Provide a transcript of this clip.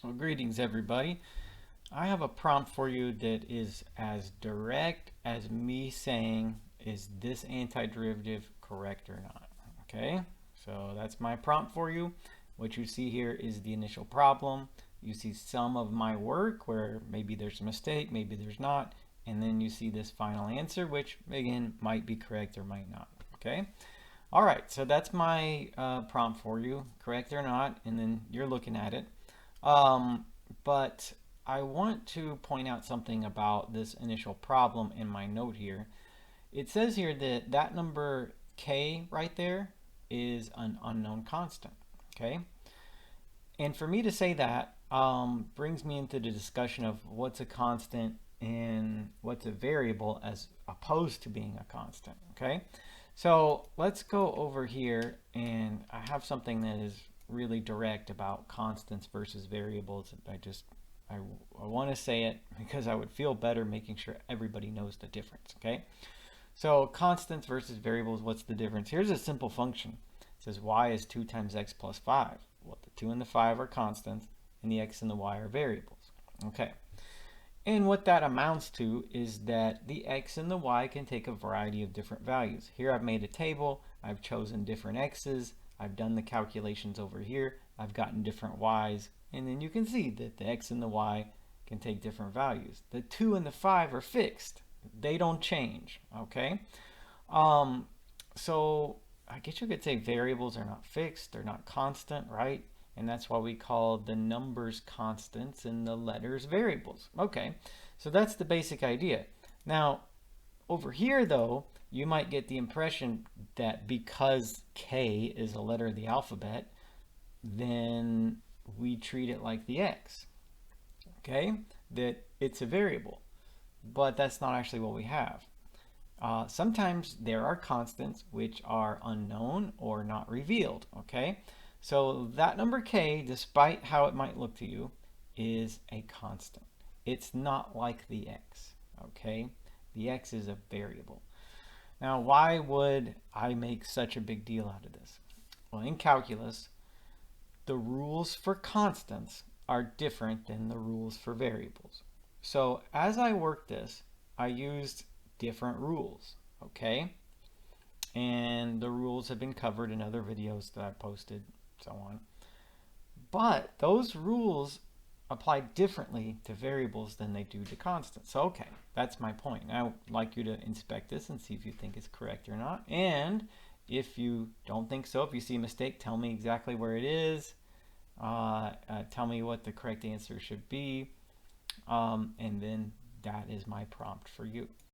Well, greetings everybody. I have a prompt for you that is as direct as me saying, is this antiderivative correct or not? Okay, so that's my prompt for you. What you see here is the initial problem. You see some of my work where maybe there's a mistake, maybe there's not, and then you see this final answer, which again might be correct or might not. Okay. All right, so that's my prompt for you, correct or not, and then you're looking at it. Um, but I want to point out something about this initial problem in my note here. It says here that that number k right there is an unknown constant, okay? And for me to say that brings me into the discussion of what's a constant and what's a variable as opposed to being a constant, okay? So let's go over here, and I have something that is really direct about constants versus variables. I want to say it because I would feel better making sure everybody knows the difference, okay? So constants versus variables, what's the difference? Here's a simple function. It says y is 2 times x plus 5. Well, the 2 and the 5 are constants, and the x and the y are variables. Okay. And what that amounts to is that the x and the y can take a variety of different values. Here I've made a table. I've chosen different x's. I've done the calculations over here. I've gotten different y's. And then you can see that the x and the y can take different values. The 2 and the 5 are fixed. They don't change, okay? Um, so I guess you could say variables are not fixed, they're not constant, right? And that's why we call the numbers constants and the letters variables. Okay, so that's the basic idea. Now, over here though, you might get the impression that because K is a letter of the alphabet, then we treat it like the X, okay? That it's a variable, but that's not actually what we have. Sometimes there are constants which are unknown or not revealed, okay? So that number k, despite how it might look to you, is a constant. It's not like the x, okay? The x is a variable. Now, why would I make such a big deal out of this? Well, in calculus, the rules for constants are different than the rules for variables. So as I worked this, I used different rules, okay? And the rules have been covered in other videos that I posted, so on. But those rules apply differently to variables than they do to constants. So, okay, that's my point. Now, I'd like you to inspect this and see if you think it's correct or not. And if you don't think so, if you see a mistake, tell me exactly where it is. Tell me what the correct answer should be. And then that is my prompt for you.